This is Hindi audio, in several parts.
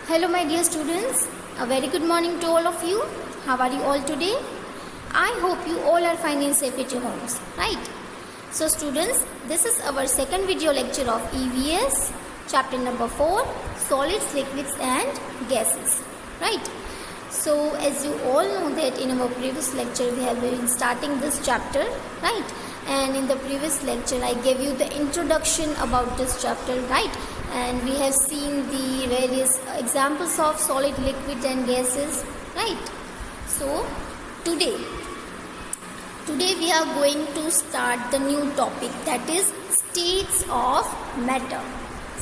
Hello my dear students, a very good morning to all of you. How are you all today? I hope you all are fine and safe at your homes, right? So students, this is our second video lecture of EVS, chapter number 4, solids, liquids and gases, right? So as you all know that in our previous lecture we have been starting this chapter, right? And in the previous lecture I gave you the introduction about this chapter, right? And we have seen the various examples of solid, liquid and gases, right? So today we are going to start the new topic, that is states of matter.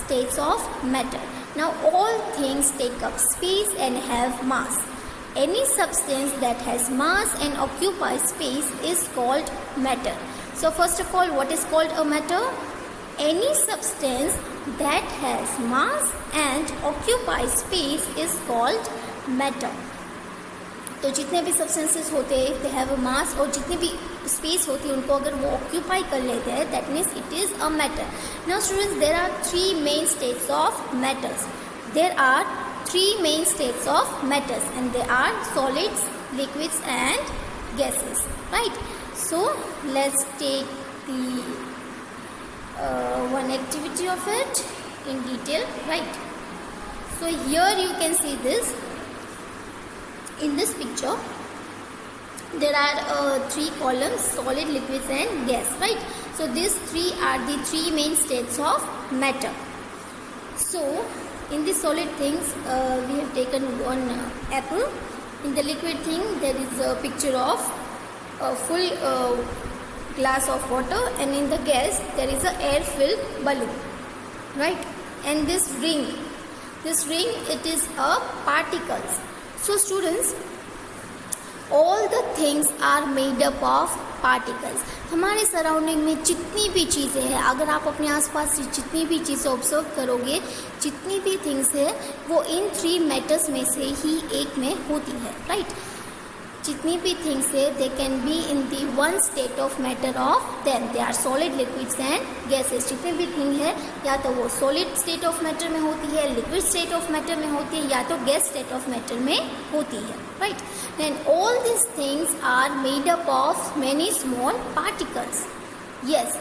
States of matter. Now all things take up space and have mass. Any substance that has mass and occupies space is called matter. So first of all, what is called a matter? Any substance that has mass and occupies space is called matter. तो जितने भी सब्सटेंसेस होते हैं दे हैव अ मास, और जितनी भी स्पेस होती है उनको अगर वो ऑक्यूपाई कर लेते हैं, that means it is a matter. Now students, there are three main states of matters. There are three main states of matters and they are solids, liquids and gases, right? So let's take the one activity of it in detail, right? So here you can see this. In this picture there are three columns: solid, liquids and gas, right? So these three are the three main states of matter. So in the solid things we have taken one apple. In the liquid thing there is a picture of a full glass of water, and in the gas there is a air filled balloon, right? And this ring it is a particles. So students, all the things are made up of particles. हमारे सराउंडिंग में जितनी भी चीज़ें हैं, अगर आप अपने आसपास जितनी भी चीज़ें ऑब्जर्व करोगे, जितनी भी थिंग्स है वो इन थ्री मैटर्स में से ही एक में होती है, राइट? जितनी भी थिंग्स है they can be in the one state of matter of them. They are solid, liquids and gases. जितने भी थिंग है या तो वो सॉलिड स्टेट ऑफ मैटर में होती है, लिक्विड स्टेट ऑफ मैटर में होती है, या तो गैस स्टेट ऑफ मैटर में होती है, right? And all this things are made up of many small particles. Yes,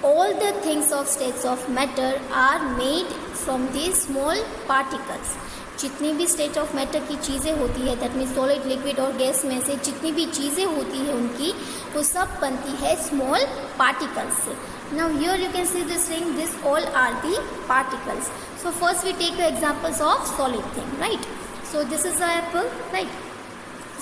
all the things of states of matter are made from these small particles. जितनी भी स्टेट ऑफ मैटर की चीज़ें होती है, दैट मीन्स सॉलिड, लिक्विड और गैस में से जितनी भी चीज़ें होती है उनकी, वो सब बनती है स्मॉल पार्टिकल्स से. Now here you can see this ring, this all are the particles. So first we take examples of solid thing, right? So this is a apple, right?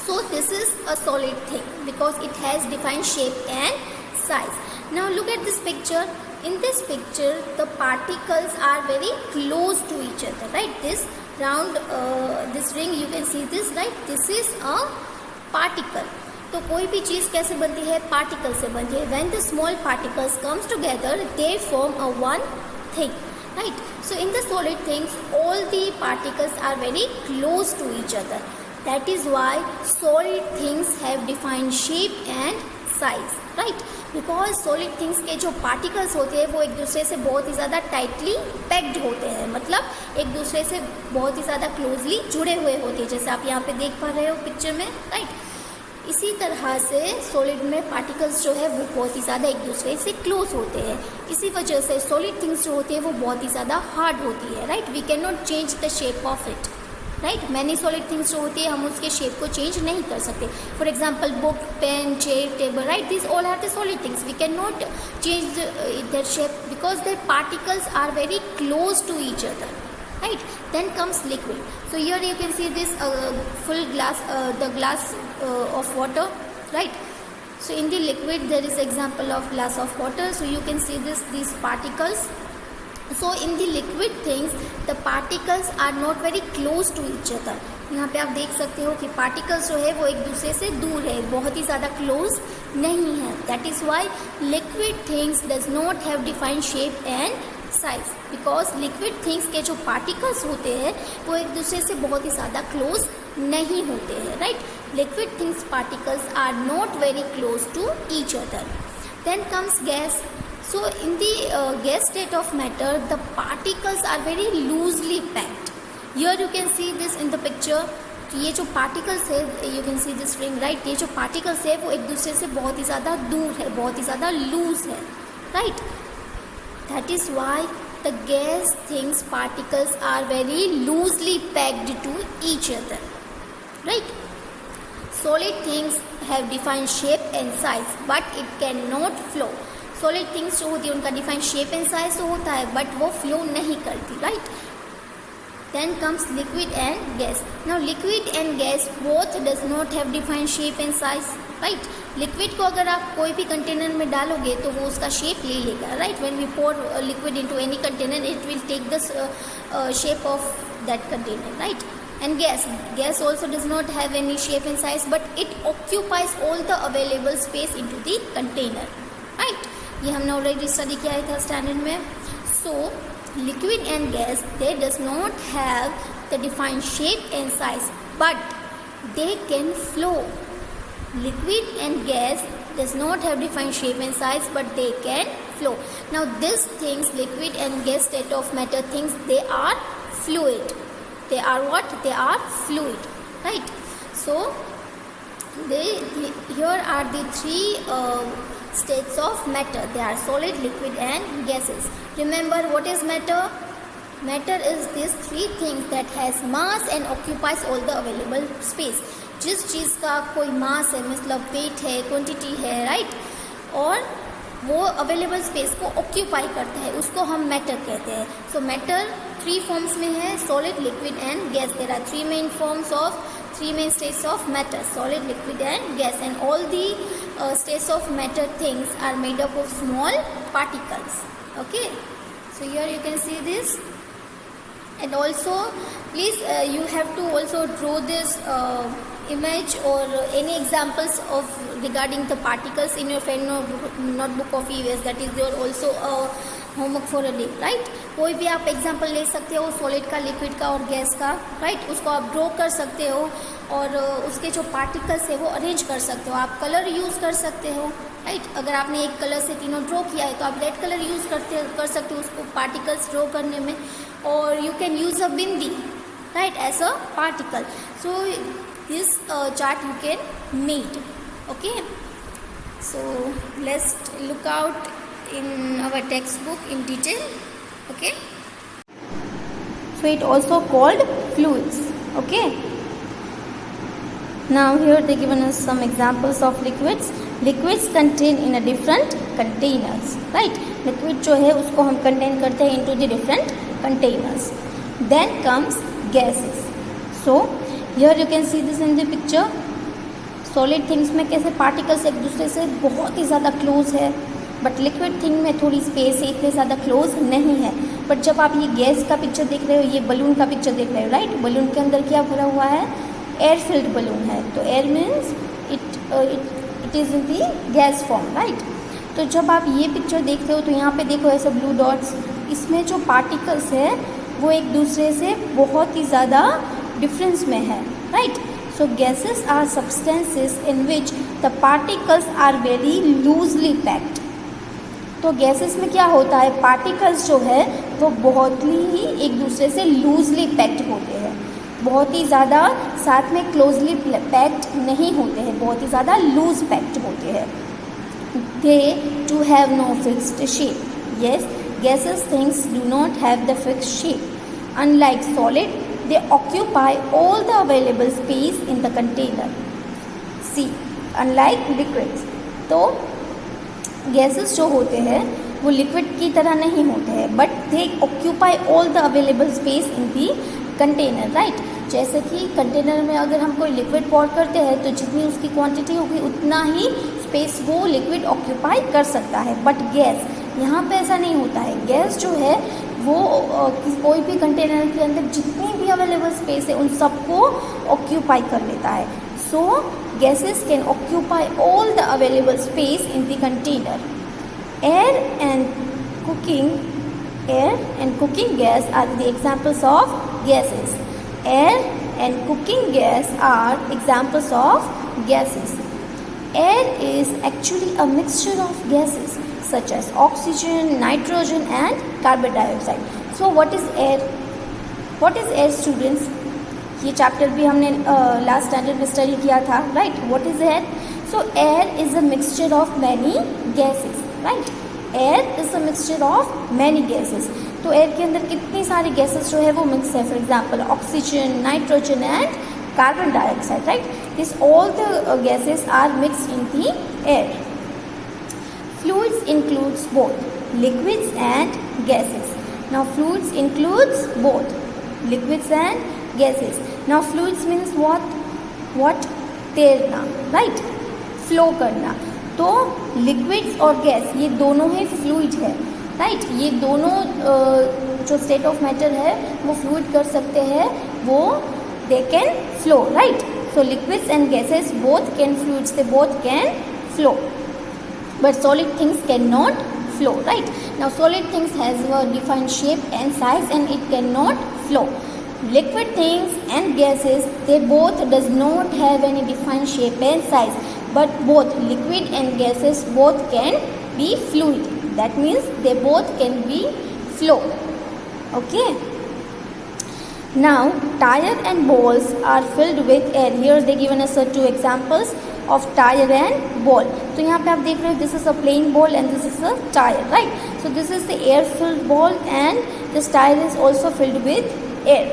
So this is a solid thing because it has defined shape and size. Now look at this picture. In this picture the particles are very close to each other, right? This round this ring, you can see this, right? This is a particle. तो कोई भी चीज़ कैसे बनती है? पार्टिकल से बनती है. When the small particles comes together they form a one thing, right? So in the solid things all the particles are very close to each other. That is why solid things have defined shape and size, right? Because solid things के जो particles होते हैं वो एक दूसरे से बहुत ही ज़्यादा tightly packed होते हैं, मतलब एक दूसरे से बहुत ही ज़्यादा closely जुड़े हुए होते हैं, जैसे आप यहाँ पे देख पा रहे हो पिक्चर में, right? इसी तरह से solid में particles जो है वो बहुत ही ज़्यादा एक दूसरे से close होते हैं. इसी वजह से solid things जो होती है वो बहुत ही ज़्यादा hard होती है, right? We cannot change the shape of it. Right? Many solid things जो होती है हम उसके शेप को चेंज नहीं कर सकते. For example book, pen, chair, table, right? This all are the solid things. We can not change their shape because their particles are very close to each other, right? Then comes liquid. So here you can see this full glass, the glass of water, right? So in the liquid there is example of glass of water. So you can see these particles. So in the liquid things the particles are not very close to each other. यहाँ पे आप देख सकते हो कि particles जो है वो एक दूसरे से दूर है, बहुत ही ज़्यादा close नहीं है. That is why liquid things does not have defined shape and size, because liquid things के जो particles होते हैं वो एक दूसरे से बहुत ही ज़्यादा close नहीं होते हैं, right? Liquid things particles are not very close to each other. Then comes gas. So in the gas state of matter the particles are very loosely packed. Here you can see this in the picture. तो ये जो पार्टिकल्स है, you can see this ring, right. ये जो पार्टिकल्स है वो एक दूसरे से बहुत ही ज़्यादा दूर है, बहुत ही ज़्यादा लूज है, right. That is why the gas things particles are very loosely packed to each other, right. Solid things have defined shape and size, but it cannot flow. Solid things जो होती है उनका defined shape and size तो होता है, but वो flow नहीं करती, right? Then comes liquid and gas. Now liquid and gas both does not have defined shape and size, right? Liquid को अगर आप कोई भी कंटेनर में डालोगे तो वो उसका शेप ले लेगा, right? When we pour liquid into any container, it will take the shape of that container, right? And gas also does not have any shape and size, but it occupies all the available space into the container, right? ये हमने already study किया था स्टैंडर्ड में. So liquid and gas, they does not have the defined shape and size, but they can flow. Liquid and gas does not have defined shape and size, but they can flow. Now these things, liquid and gas state of matter things, they are fluid. They are what? They are fluid, right? So here are the three states of matter. They are solid, liquid and gases. Remember what is matter? Matter is these three things that has mass and occupies all the available space. जिस चीज़ का कोई मास है, मतलब वेट है, क्वांटिटी है, राइट, और वो अवेलेबल स्पेस को ऑक्यूपाई करता है, उसको हम मैटर कहते हैं. सो मैटर थ्री फॉर्म्स में है, solid, liquid and gas. There are three main states of matter, solid, liquid and gas, and all the states of matter things are made up of small particles. Okay, so here you can see this. And also please you have to also draw this image or any examples of regarding the particles in your friend notebook of EVS. That is your also homework for a day, right? कोई भी आप एग्जाम्पल ले सकते हो सॉलिड का, लिक्विड का और गैस का, राइट. उसको आप ड्रॉ कर सकते हो और उसके जो पार्टिकल्स है वो अरेंज कर सकते हो. आप कलर यूज़ कर सकते हो, राइट. अगर आपने एक कलर से तीनों ड्रॉ किया है तो आप रेड कलर यूज़ कर सकते हो उसको पार्टिकल्स ड्रॉ करने में. और you can use a bindi, right, as a particle. So this chart you can make. Okay, so let's look out in our textbook in detail. Okay, so it also called fluids. Okay, now here they given us some examples of liquids. Liquids contain in a different containers, right? Liquid जो है उसको हम contain करते हैं into the different containers. Then comes gases. So here you can see this in the picture. Solid things में कैसे पार्टिकल्स एक दूसरे से बहुत ही ज़्यादा क्लोज है, बट लिक्विड थिंग में थोड़ी स्पेस है, इतने ज़्यादा क्लोज नहीं है. बट जब आप ये गैस का पिक्चर देख रहे हो, ये बलून का पिक्चर देख रहे हो, राइट, बलून के अंदर क्या भरा हुआ है? एयर फिल्ड बलून है. तो air means it is in the gas form, right. तो जब आप ये पिक्चर देख रहे हो तो यहाँ पे देखो ऐसे ब्लू डॉट्स, इसमें जो पार्टिकल्स है वो एक दूसरे से बहुत ही ज़्यादा डिफरेंस में है, right. So gases are substances in which the particles are very loosely packed. तो गैसेस में क्या होता है, पार्टिकल्स जो है वो बहुत ही एक दूसरे से लूजली पैक्ड होते हैं, बहुत ही ज़्यादा साथ में क्लोजली पैक्ड नहीं होते हैं, बहुत ही ज़्यादा लूज पैक्ड होते हैं. They too have no fixed shape. Yes, gases things do not have the fixed shape. Unlike solid, they occupy all the available space in the container. See, unlike liquids, तो गैसेस जो होते हैं वो लिक्विड की तरह नहीं होते हैं, but they occupy all the available space in the container, right. जैसे कि कंटेनर में अगर हम कोई लिक्विड पॉर करते हैं तो जितनी उसकी क्वांटिटी होगी उतना ही स्पेस वो लिक्विड ऑक्यूपाई कर सकता है. बट गैस यहाँ पे ऐसा नहीं होता है. गैस जो है वो कोई भी कंटेनर के अंदर जितनी भी अवेलेबल स्पेस है उन सबको ऑक्यूपाई कर लेता है. So gases can occupy all the available space in the container. Air and cooking gas are the examples of gases. Air and cooking gas are examples of gases. Air is actually a mixture of gases such as oxygen, nitrogen and carbon dioxide. So what is air? What is air students? ये चैप्टर भी हमने लास्ट स्टैंडर्ड में स्टडी किया था, right? What is air? So air is a mixture of many gases, right? Air is a mixture of many gases. तो एयर के अंदर कितनी सारी गैसेस जो है वो मिक्स है. For example oxygen, nitrogen and carbon dioxide, right? This all the gases are mixed in the air. Fluids includes both liquids and gases. Now fluids includes both liquids and gases. Now fluids means what? तैरना, right? फ्लो करना. तो लिक्विड्स और गैस ये दोनों ही फ्लूइड है, राइट? ये दोनों जो स्टेट ऑफ मैटर है वो फ्लूइड कर सकते हैं, वो they can flow, right? So liquids and gases both can fluids, they both can flow. But solid things cannot flow, right? Now solid things has a defined shape and size and it cannot flow. Liquid things and gases, they both does not have any defined shape and size, but both liquid and gases both can be fluid. That means they both can be flow. Okay. Now tire and balls are filled with air. Here they given us two examples of tire and ball. तो यहाँ पे आप देख रहे हो, this is a plain ball and this is a tire, right? So this is the air filled ball and this tire is also filled with air.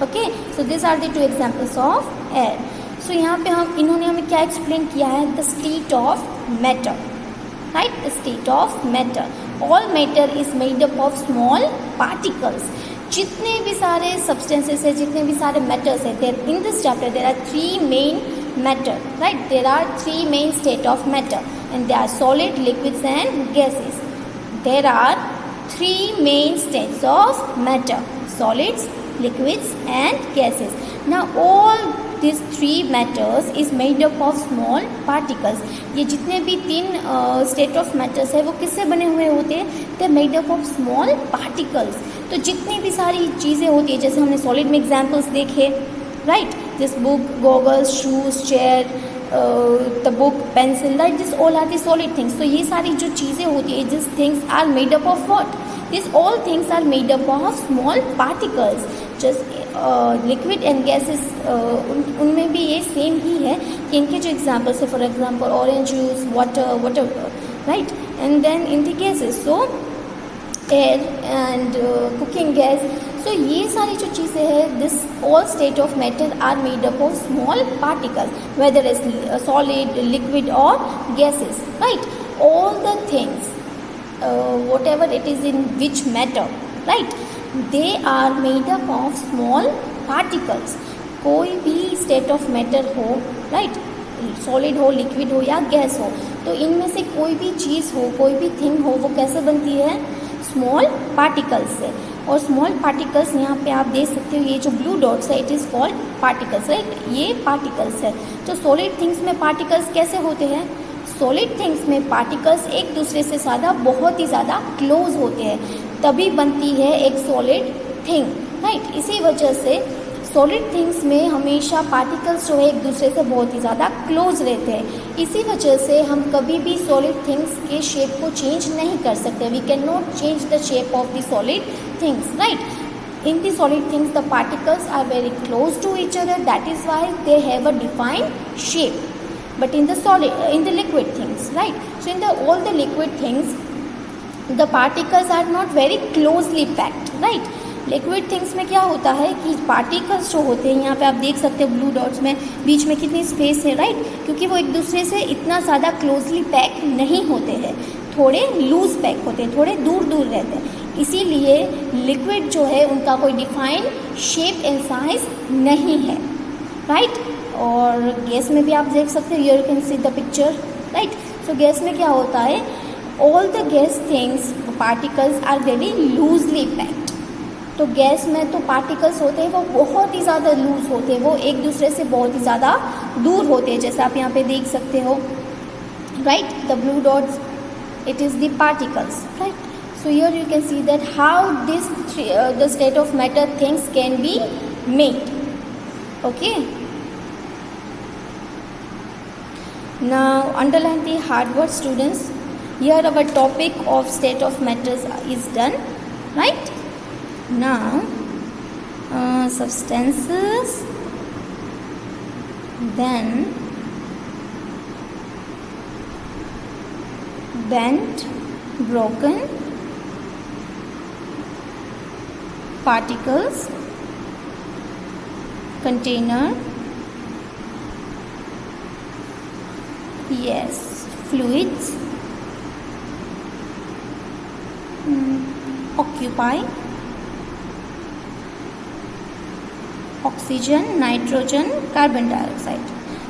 Okay, so these are the two examples of air. So यहाँ पे इन्होंने हमें क्या explain किया है? The state of matter, right? The state of matter. All matter is made up of small particles. जितने भी सारे substances है, जितने भी सारे matters है, there in this chapter there are three main matter, right? There are three main state of matter and they are solid, liquids and gases. There are three main states of matter: solids, liquids and gases. Now all these three matters is made up of small particles. ये जितने भी तीन state of matters है वो किससे बने हुए होते हैं? They are made up of small particles. तो जितनी भी सारी चीज़ें होती है, जैसे हमने solid में examples देखे, right? This book, goggles, shoes, chair, the book, pencil, right? This all are the solid things. So ये सारी जो चीज़ें होती है, these things are made up of what? These all things are made up of small particles. Just liquid and gases, उनमें भी ये सेम ही है कि इनके जो examples है, for example orange juice, water, right? And then in the gases, so air and cooking gas. So ये सारी जो चीज़ें हैं, this all state of matter are made up of small particles, whether it's solid, liquid or gases, right? All the things, whatever it is in which matter, right? They are made up of small particles. कोई भी state of matter हो, right? सॉलिड हो, लिक्विड हो या गैस हो, तो इनमें से कोई भी चीज़ हो, कोई भी थिंग हो, वो कैसे बनती है? स्मॉल पार्टिकल्स से. और स्मॉल पार्टिकल्स यहाँ पे आप देख सकते हो, ये जो ब्लू डॉट्स है, it is called particles, right? ये पार्टिकल्स है. तो सॉलिड थिंग्स में पार्टिकल्स कैसे होते हैं? सॉलिड थिंग्स में पार्टिकल्स एक दूसरे से बहुत ही ज़्यादा क्लोज होते हैं, तभी बनती है एक सॉलिड थिंग, राइट? इसी वजह से सॉलिड थिंग्स में हमेशा पार्टिकल्स जो है एक दूसरे से बहुत ही ज़्यादा क्लोज रहते हैं. इसी वजह से हम कभी भी सॉलिड थिंग्स के शेप को चेंज नहीं कर सकते. We can not change the shape of the solid things, right? In the solid things the particles are very close to each other, that is why they have a defined shape. But in the liquid things, right? So in all the liquid things, the particles are not very closely packed, right? Liquid things में क्या होता है कि पार्टिकल्स जो होते हैं, यहाँ पे आप देख सकते हो ब्लू डॉट्स में बीच में कितनी स्पेस है, राइट? क्योंकि वो एक दूसरे से इतना ज़्यादा क्लोजली पैक नहीं होते हैं, थोड़े लूज पैक होते हैं, थोड़े दूर दूर रहते हैं. इसीलिए लिक्विड जो है उनका कोई डिफाइंड शेप एंड साइज नहीं है, राइट? और गैस में भी आप देख सकते हो, here you can see the picture, right? So gas में क्या होता है? All the gas things particles are very loosely packed. तो गैस में तो पार्टिकल्स होते हैं वो बहुत ही ज़्यादा लूज होते हैं, वो एक दूसरे से बहुत ही ज़्यादा दूर होते हैं, जैसे आप यहाँ पे देख सकते हो, right? The blue dots, it is the particles, right? So here you can see that how this the state of matter things can be made. Okay, now underline the hard word, students. Here our topic of state of matters is done, right? Now substances, then bent, broken particles, container, yes, fluids, occupy, oxygen, nitrogen, carbon dioxide.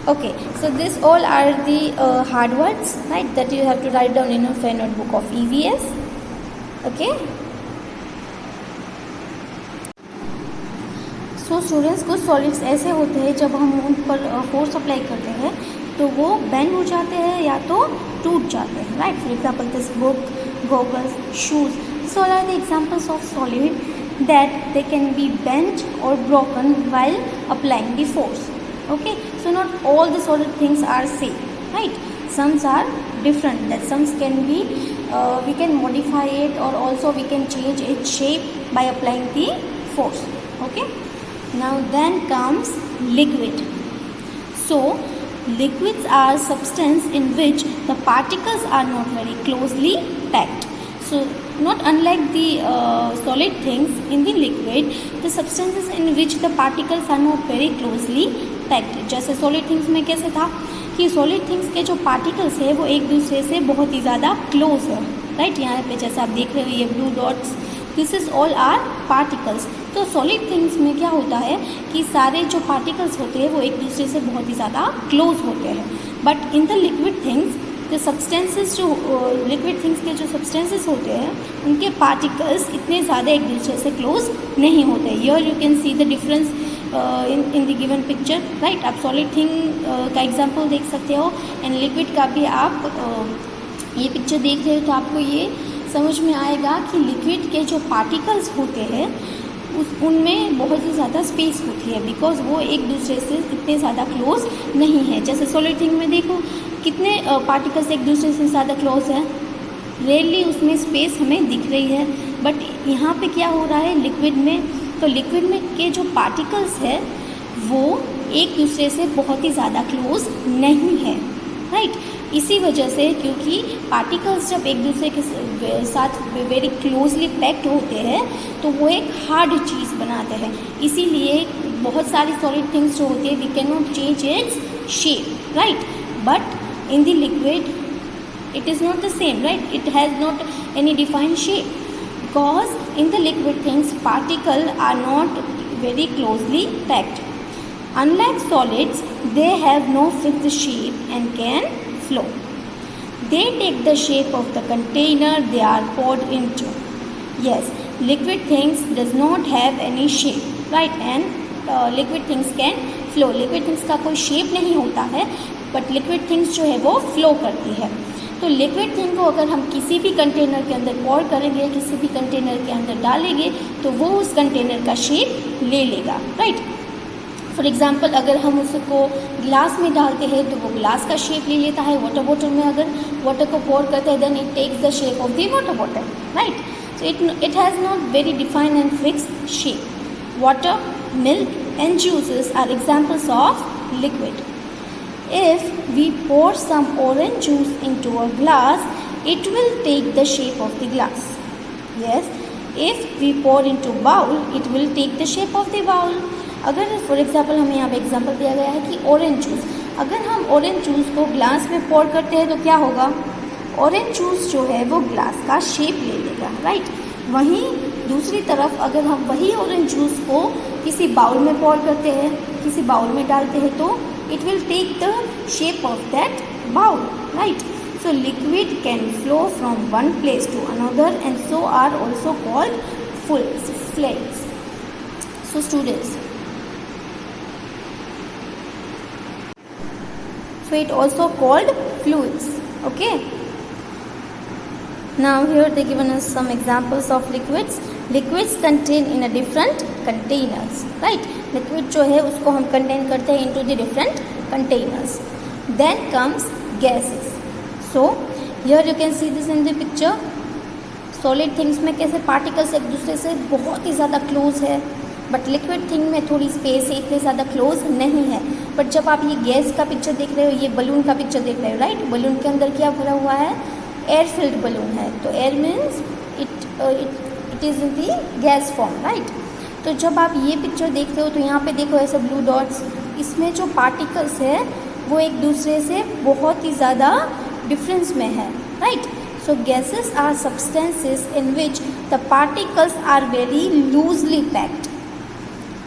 Okay, so this all are the hard words, right, that you have to write down in your notebook of EVS. Okay, so students, कुछ सॉलिड्स ऐसे होते हैं जब हम उन पर फोर्स अप्लाई करते हैं तो वो बेंड हो जाते हैं या तो टूट जाते हैं, right. For example this book, goggles, shoes, this all are the examples of solid that they can be bent or broken while applying the force. Okay, so not all the solid things are same, right? Some are different, that some can be we can modify it, or also we can change its shape by applying the force. Okay, now then comes liquid. So liquids are substance in which the particles are not very closely packed. So not unlike the solid things, in the liquid the substances in which the particles are not very closely packed. जैसे solid things में कैसे था कि solid things के जो particles है वो एक दूसरे से बहुत ही ज़्यादा close है, राइट. यहाँ पे जैसे आप देख रहे हो ये blue dots, this is all are particles. तो सॉलिड थिंग्स में क्या होता है कि सारे जो पार्टिकल्स होते हैं वो एक दूसरे से बहुत ही ज़्यादा क्लोज होते हैं. But in the liquid things जो सब्सटेंसेस, जो लिक्विड थिंग्स के जो सब्सटेंसेस होते हैं उनके पार्टिकल्स इतने ज़्यादा एक दूसरे से क्लोज नहीं होते. Here you can see the difference in the given picture, right. आप सॉलिड थिंग का एग्जांपल देख सकते हो एंड लिक्विड का भी आप ये पिक्चर देख रहे हो तो आपको ये समझ में आएगा कि लिक्विड के जो पार्टिकल्स होते हैं उनमें बहुत ही ज़्यादा स्पेस होती है, बिकॉज वो एक दूसरे से इतने ज़्यादा क्लोज नहीं है. जैसे सॉलिड थिंग में देखो कितने पार्टिकल्स एक दूसरे से ज़्यादा क्लोज है, रेयरली उसमें स्पेस हमें दिख रही है. बट यहाँ पे क्या हो रहा है लिक्विड में, तो लिक्विड में के जो पार्टिकल्स है वो एक दूसरे से बहुत ही ज़्यादा क्लोज नहीं है, राइट. इसी वजह से, क्योंकि पार्टिकल्स जब एक दूसरे के साथ वेरी क्लोजली पैक्ड होते हैं तो वो एक हार्ड चीज़ बनाते हैं. इसीलिए बहुत सारी सॉलिड थिंग्स जो होती है we can not change its shape, right. But in the liquid it is not the same, right? It has not any defined shape, because in the liquid things particles are not very closely packed. Unlike solids, they have no fixed shape and can flow. They take the shape of the container they are poured into. Yes, liquid things does not have any shape, right? And liquid things can flow. Liquid things का कोई shape नहीं होता है, but liquid things जो है वो flow करती है. तो लिक्विड थिंग को अगर हम किसी भी कंटेनर के अंदर पोर करेंगे, किसी भी कंटेनर के अंदर डालेंगे तो वो उस कंटेनर का शेप ले लेगा, राइट. फॉर एग्जांपल अगर हम उसको ग्लास में डालते हैं तो वो ग्लास का शेप ले लेता है. वाटर बॉटल में अगर वाटर को पोर करते हैं then it takes the shape of the water bottle, right. So it has not very defined and fixed shape. Water, milk and juices are examples of liquid. If we pour some orange juice into a glass, it will take the shape of the glass. Yes, if we pour into bowl, it will take the shape of the bowl. अगर फॉर एग्जाम्पल हमें यहाँ पे एग्जाम्पल दिया गया है कि ऑरेंज जूस, अगर हम ऑरेंज जूस को ग्लास में पोर करते हैं तो क्या होगा, ऑरेंज जूस जो है वो ग्लास का शेप ले लेगा, राइट. वहीं दूसरी तरफ अगर हम वही ऑरेंज जूस को किसी बाउल में पोर करते हैं, किसी बाउल में डालते हैं तो it will take the shape of that bowl, right. So liquid can flow from one place to another and so are also called fluids. So students, so it also called fluids. Okay, now here they given us some examples of liquids. Liquids contain in a different containers, right. Liquid जो है उसको हम कंटेन करते हैं into the different containers. Then comes gases. So here you can see this in the picture. Solid things में कैसे पार्टिकल्स एक दूसरे से बहुत ही ज़्यादा क्लोज है, बट लिक्विड थिंग में थोड़ी स्पेस है, इतने ज़्यादा क्लोज नहीं है। बट जब आप ये गैस का पिक्चर देख रहे हो, ये बलून का पिक्चर देख रहे हो, राइट, बलून के अंदर क्या भरा हुआ है, एयर फिल्ड बलून है, तो air means it is in the gas form, right. तो जब आप ये पिक्चर देखते हो तो यहाँ पे देखो ऐसे ब्लू डॉट्स, इसमें जो पार्टिकल्स है वो एक दूसरे से बहुत ही ज़्यादा डिफरेंस में है, right. So gases are substances in which the particles are very loosely packed.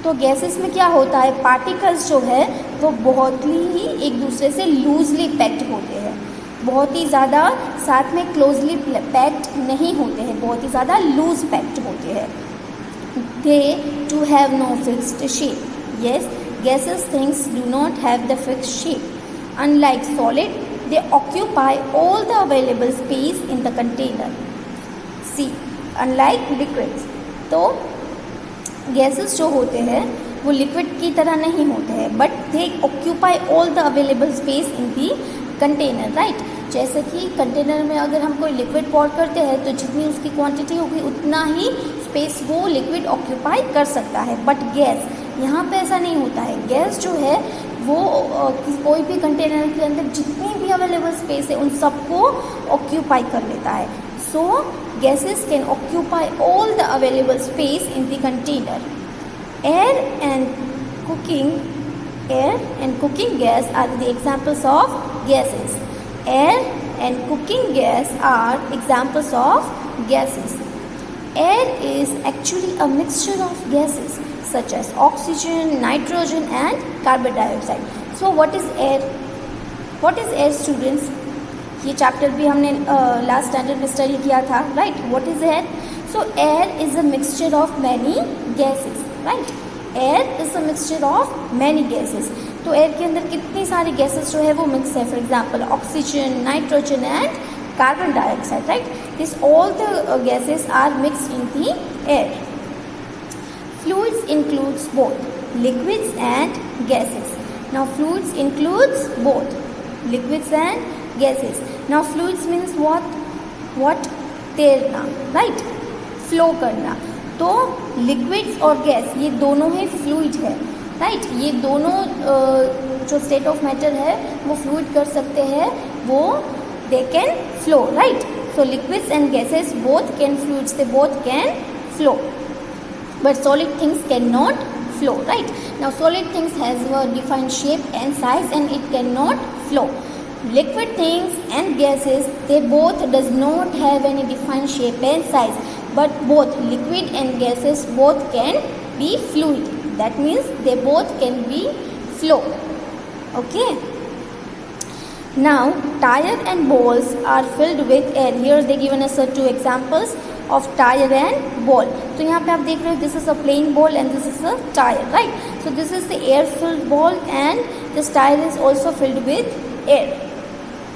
तो गैसेस में क्या होता है, पार्टिकल्स जो है वो बहुत ही एक दूसरे से लूजली पैक्ड होते हैं, बहुत ही ज़्यादा साथ में क्लोजली पैक्ड नहीं होते हैं, बहुत ही ज़्यादा लूज पैक्ड होते हैं। They too have no fixed shape, yes gaseous things do not have the fixed shape. Unlike solid, they occupy all the available space in the container. See, unlike liquids, तो gases जो होते हैं वो liquid की तरह नहीं होते हैं, but they occupy all the available space in the container, right? जैसे कि कंटेनर में अगर हम कोई लिक्विड पॉर करते हैं तो जितनी उसकी क्वांटिटी होगी उतना ही स्पेस वो लिक्विड ऑक्यूपाई कर सकता है। बट गैस यहाँ पे ऐसा नहीं होता है, गैस जो है वो कोई भी कंटेनर के अंदर जितनी भी अवेलेबल स्पेस है उन सबको ऑक्यूपाई कर लेता है। So gases can occupy all the available space in the container. Air and cooking gas are the examples of gases. Air and cooking gas are examples of gases. Air is actually a mixture of gases such as oxygen, nitrogen and carbon dioxide. So what is air? What is air, students? ये चैप्टर भी हमने लास्ट स्टैंडर्ड में स्टडी किया था, right. What is air? So air is a mixture of many gases, right. Air is a mixture of many gases. तो एयर के अंदर कितनी सारी गैसेस जो है वो मिक्स है, for example oxygen, nitrogen and carbon dioxide, right. This all the gases are mixed in the air. Fluids includes both liquids and gases. Now fluids includes both liquids and gases. Now fluids means what तैरना, राइट, फ्लो करना। तो लिक्विड्स और गैस ये दोनों ही फ्लूइड है, राइट। ये दोनों जो स्टेट ऑफ मैटर है वो फ्लूइड कर सकते हैं, वो they can flow, right. So liquids and gases both can fluids, they both can flow, but solid things can not flow, right? Now solid things has a defined shape and size and it cannot flow. Liquid things and gases, they both does not have any defined shape and size, but both liquid and gases both can be fluid. That means they both can be flow. Okay. Now tire and balls are filled with air. Here they given us two examples of tire and ball. तो यहाँ पे आप देख रहे हो this is a playing ball and this is a tire, right? So this is the air filled ball and this tire is also filled with air.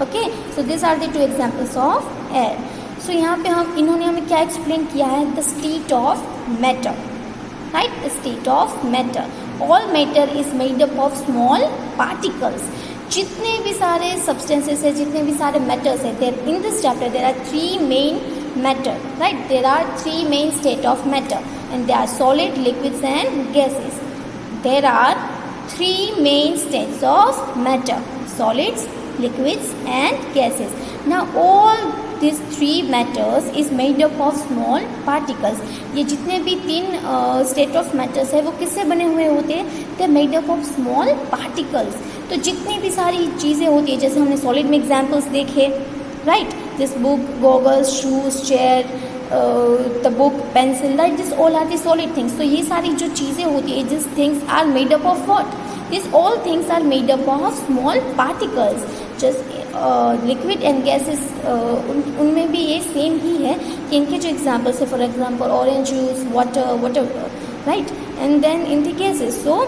Okay, so these are the two examples of air. So यहाँ पे इन्होंने हमें क्या explain किया है, the state of matter, right? The state of matter. All matter is made up of small particles. जितने भी सारे substances है, जितने भी सारे matters है, there in this chapter there are three main matter, right? There are three main state of matter and they are solid, liquids and gases. There are three main states of matter: solids, liquids and gases. Now all these three matters is made up of small particles. ये जितने भी तीन state of matters है वो किससे बने हुए होते हैं? They are made up of small particles. तो जितनी भी सारी चीज़ें होती है, जैसे हमने solid में examples देखे, right? This book, goggles, shoes, chair, the book, pencil, right? This all are the solid things. So ये सारी जो चीज़ें होती है, these things are made up of what? These all things are made up of small particles. Just liquid and gases, उनमें भी ये सेम ही है कि इनके जो examples है, for example orange juice, water, right? And then in the gases, so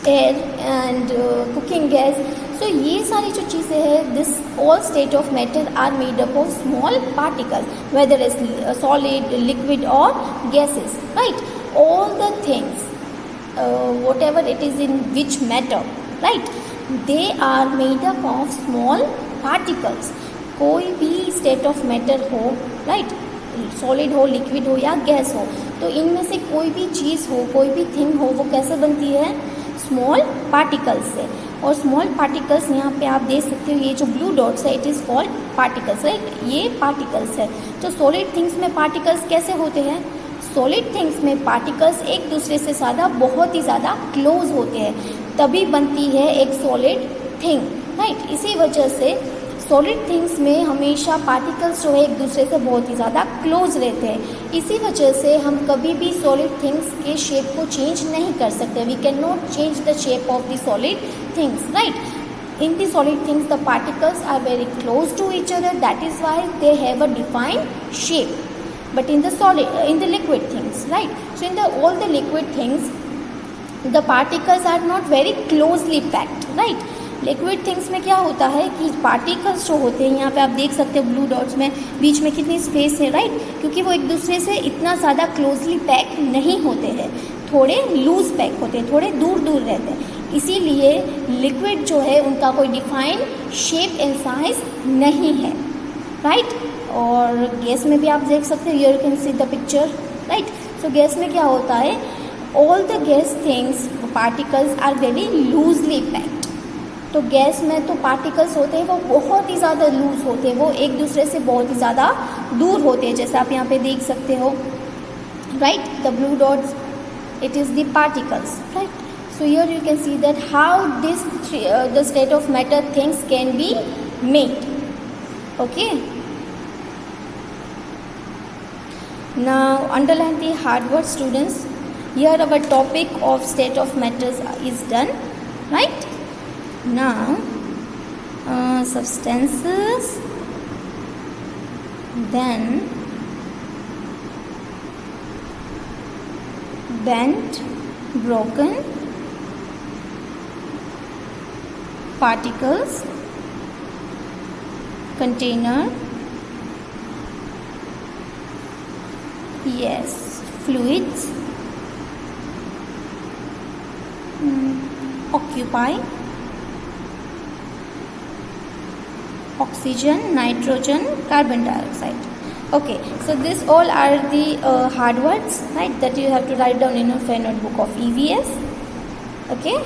air and cooking gas. So ये सारी जो चीज़ें हैं, this all state of matter are made up of small particles, whether it's solid, liquid or gases, right? All the things, whatever it is in which matter, right? They are made up of small particles. कोई भी state of matter हो, right? सॉलिड हो, लिक्विड हो या गैस हो, तो इनमें से कोई भी चीज़ हो, कोई भी थिंग हो, वो कैसे बनती है? स्मॉल पार्टिकल्स से। और स्मॉल पार्टिकल्स यहाँ पे आप देख सकते हो, ये जो ब्लू डॉट्स है it is called particles, right, ये पार्टिकल्स है। तो सॉलिड थिंग्स में पार्टिकल्स कैसे होते हैं? सॉलिड थिंग्स में पार्टिकल्स एक दूसरे से ज़्यादा, बहुत ही ज़्यादा क्लोज होते हैं, तभी बनती है एक सॉलिड थिंग, राइट। इसी वजह से सॉलिड थिंग्स में हमेशा पार्टिकल्स जो है एक दूसरे से बहुत ही ज़्यादा क्लोज रहते हैं। इसी वजह से हम कभी भी सॉलिड थिंग्स के शेप को चेंज नहीं कर सकते। We can not change the shape of the solid things, right. In the solid things the particles are very close to each other, that is why they have a defined shape. But in the liquid things, right? So in all the liquid things, the particles are not very closely packed, right? Liquid things में क्या होता है कि पार्टिकल्स जो होते हैं, यहाँ पे आप देख सकते हो ब्लू डॉट्स में बीच में कितनी स्पेस है, राइट, क्योंकि वो एक दूसरे से इतना ज़्यादा क्लोजली पैक नहीं होते हैं, थोड़े लूज पैक होते हैं, थोड़े दूर दूर रहते हैं। इसीलिए लिक्विड जो है उनका कोई डिफाइंड शेप एंड साइज नहीं है, राइट। और गैस में भी आप देख सकते हो, you can see the picture, right. So gas में क्या होता है, all the gas things particles are very loosely packed. तो गैस में तो पार्टिकल्स होते हैं वो बहुत ही ज़्यादा लूज होते हैं, वो एक दूसरे से बहुत ही ज़्यादा दूर होते हैं, जैसे आप यहाँ पे देख सकते हो, right, the blue dots it is the particles, right. So here you can see that how this the state of matter things can be made, okay. Now underline the hard words, students. Here our topic of state of matters is done, right? Now substances, then bent, broken, particles, container, yes, fluids, occupy, oxygen, nitrogen, carbon dioxide. Okay, so this all are the hard words, right, that you have to write down in your notebook of EVS. Okay.